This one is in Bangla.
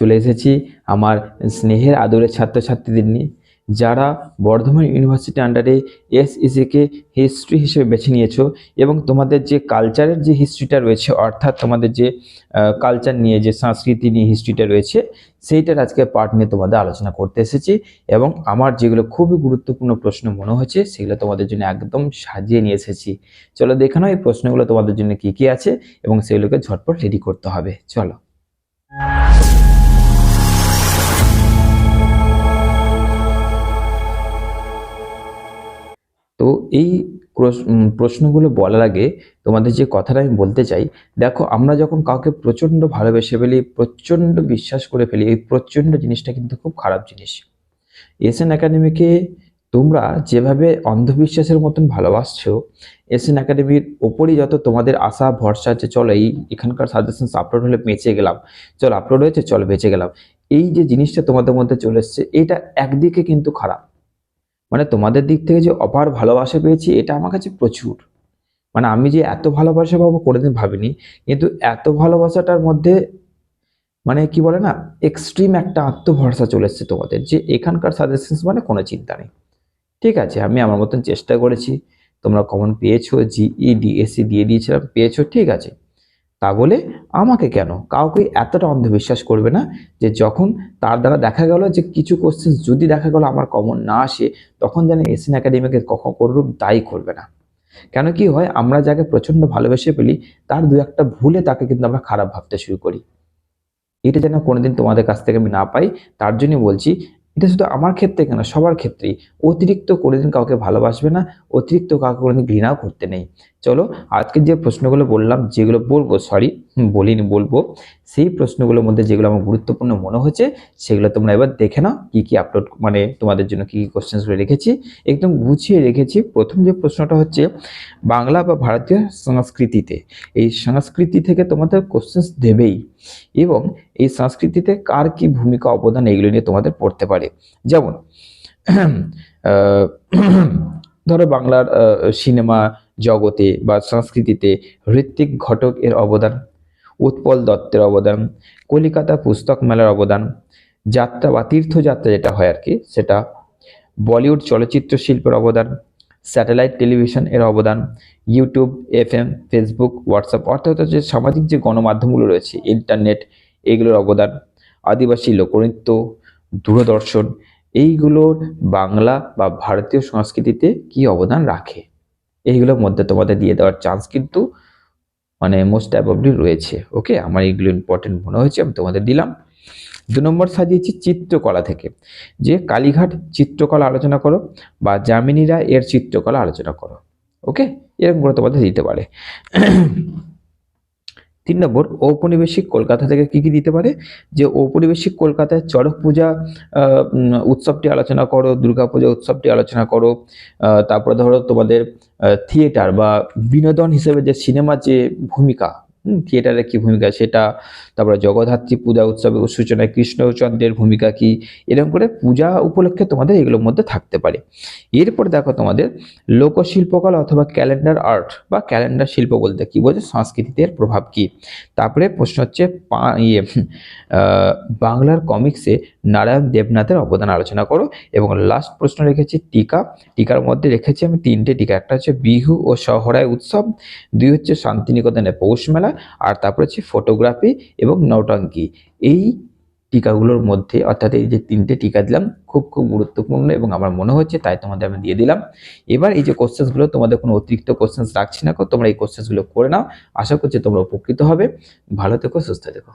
চলে এসেছি আমার স্নেহের আদরের ছাত্রছাত্রীদের নিয়ে, যারা বর্ধমান ইউনিভার্সিটি আন্ডারে এসইসিকে হিস্ট্রি হিসেবে বেছে নিয়েছো এবং তোমাদের যে কালচারের যে হিস্ট্রিটা রয়েছে, অর্থাৎ তোমাদের যে কালচার নিয়ে যে সংস্কৃতি নিয়ে হিস্ট্রিটা রয়েছে, সেইটার আজকে পার্ট নিয়ে তোমাদের আলোচনা করতে এসেছি। এবং আমার যেগুলো খুবই গুরুত্বপূর্ণ প্রশ্ন মনে হচ্ছে সেগুলো তোমাদের জন্য একদম সাজিয়ে নিয়ে এসেছি। চলো দেখে নাও এই প্রশ্নগুলো তোমাদের জন্য কি কি আছে এবং সেগুলোকে ঝটপট রেডি করতে হবে। চলো। তো এই প্রশ্নগুলো বলার আগে তোমাদের যে কথাটা আমি বলতে চাই, দেখো আমরা যখন কাউকে প্রচণ্ড ভালোবেসে ফেলি, প্রচণ্ড বিশ্বাস করে ফেলি, এই প্রচণ্ড জিনিসটা কিন্তু খুব খারাপ জিনিস। এসএন একাডেমিকে তোমরা যেভাবে অন্ধবিশ্বাসের মতন ভালোবাসছো, এসএন একাডেমির ওপরই যত তোমাদের আশা ভরসা যে চলো এখানকার সাজেশনস আপলোড হলে বেঁচে গেলাম, চলো আপলোড হয়েছে চলো বেঁচে গেলাম, এই যে জিনিসটা তোমাদের মধ্যে চলে এসছে, এটা একদিকে কিন্তু খারাপ। মানে তোমাদের দিক থেকে যে অপার ভালোবাসা পেয়েছি এটা আমার কাছে প্রচুর। মানে আমি যে এত ভালোবাসা পাবো কোনোদিন ভাবিনি, কিন্তু এত ভালোবাসাটার মধ্যে মানে কি বলে না, এক্সট্রিম একটা আত্মভরসা চলে এসছে তোমাদের, যে এখানকার সাজেশনস মানে কোনো চিন্তা নেই। ঠিক আছে, আমি আমার মতন চেষ্টা করেছি, তোমরা কমন পেয়েছো, জিই ডিএসসি দিয়ে দিয়েছিলাম, পেয়েছো, ঠিক আছে। তা বলে আমাকে কেন কাউকে এতটা অন্ধবিশ্বাস করবে না যে যখন তার দ্বারা দেখা গেল যে কিছু কোশ্চেন যদি দেখা গেল আমার কমন না আসে, তখন যেন এসএন একাডেমিকে কখন করুক দায়ী করবে না। কেন কি হয়, আমরা যাকে প্রচন্ড ভালোবেসে ফেলি তার দু একটা ভুলে তাকে কিন্তু আমরা খারাপ ভাবতে শুরু করি। এটা যেন কোনোদিন তোমাদের কাছ থেকে আমি না পাই, তার জন্য বলছি। এটা শুধু আমার ক্ষেত্রে কেন, সবার ক্ষেত্রেই। অতিরিক্ত কোনোদিন কাউকে ভালোবাসবে না, অতিরিক্ত কাউকে কোনোদিন ঘৃণাও করতে নেই। চলো, আজকে যে প্রশ্নগুলো বললাম, যেগুলো বলবো, বলিনি, বলবো, সেই প্রশ্নগুলোর মধ্যে যেগুলো আমার গুরুত্বপূর্ণ মনে হচ্ছে সেগুলো তোমরা এবার দেখে নাও। কি কি আপলোড মানে তোমাদের জন্য কি কি কোশ্চেন্সগুলো রেখেছি, একদম গুছিয়ে রেখেছি। প্রথম যে প্রশ্নটা হচ্ছে বাংলা বা ভারতীয় সংস্কৃতিতে, এই সংস্কৃতি থেকে তোমাদের কোশ্চেন্স দেবেই, এবং এই সংস্কৃতিতে কার কি ভূমিকা অবদান এগুলো নিয়ে তোমাদের পড়তে পারে। যেমন ধরো বাংলার সিনেমা জগতে বা সংস্কৃতিতে ঋত্বিক ঘটক এর অবদান, উৎপল দত্তের অবদান, কলিকাতা পুস্তক মেলার অবদান, যাত্রা বা তীর্থযাত্রা যেটা হয় আর কি সেটা, বলিউড চলচ্চিত্র শিল্পের অবদান, স্যাটেলাইট টেলিভিশন এর অবদান, ইউটিউব, এফএম, ফেসবুক, হোয়াটসঅ্যাপ অর্থাৎ যে সামাজিক যে গণমাধ্যমগুলো রয়েছে, ইন্টারনেট, এগুলোর অবদান, আদিবাসী লোকনৃত্য, দূরদর্শন, এইগুলোর বাংলা বা ভারতীয় সংস্কৃতিতে কি অবদান রাখে, এইগুলোর মধ্যে তোমাদের দিয়ে দেওয়ার চান্স কিন্তু মানে মোস্ট অ্যাবভলি রয়েছে। ওকে, আমার এইগুলো ইম্পর্টেন্ট মনে হয়েছে, আমি তোমাদের দিলাম। 2 নম্বর সাজিয়েছি চিত্রকলা থেকে, যে কালীঘাট চিত্রকলা আলোচনা করো বা যামিনী রায় এর চিত্রকলা আলোচনা করো। ওকে, এরকম করে তোমাদের দিতে পারে। 3 নম্বর ঔপনিবেশিক কলকাতা থেকে কি কি দিতে পারে, যে ঔপনিবেশিক কলকাতায় চড়ক পূজা উৎসবটি আলোচনা করো, দুর্গাপূজা উৎসবটি আলোচনা করো। তারপরে ধরো তোমাদের থিয়েটার বা বিনোদন হিসেবে যে সিনেমার যে ভূমিকা, থিয়েটারের কি ভূমিকা সেটা, তারপরে জগদ্ধাত্রী পূজা উৎসবের সূচনায় কৃষ্ণচন্দ্রের ভূমিকা কি, এরকম করে পূজা উপলক্ষে তোমাদের এগুলোর মধ্যে থাকতে পারে। এরপর দেখো তোমাদের লোকশিল্পকলা অথবা ক্যালেন্ডার আর্ট বা ক্যালেন্ডার শিল্প বলতে কি বোঝো, সংস্কৃতিতে এর প্রভাব কি। তারপরে প্রশ্ন হচ্ছে বাংলার কমিক্সে নারায়ণ দেবনাথের অবদান আলোচনা করো। এবং লাস্ট প্রশ্ন রেখেছি টিকার মধ্যে রেখেছি আমি 3টে টিকা, একটা হচ্ছে বিহু ও সহরায় উৎসব, 2 হচ্ছে শান্তিনিকেতনের পৌষ মেলা, আর তারপর হচ্ছে ফটোগ্রাফি এবং নৌটাঙ্কি। এই টিকাগুলোর মধ্যে, অর্থাৎ এই যে 3টে টিকা দিলাম, খুব খুব গুরুত্বপূর্ণ এবং আমার মনে হচ্ছে, তাই তোমাদের আমি দিয়ে দিলাম। এবার এই যে কোশ্চেন্সগুলো, তোমাদের কোনো অতিরিক্ত কোশ্চেন্স রাখছি না, তোমরা এই কোশ্চেন্সগুলো করে নাও। আশা করছি তোমরা উপকৃত হবে। ভালো থেকো, সুস্থ থেকো।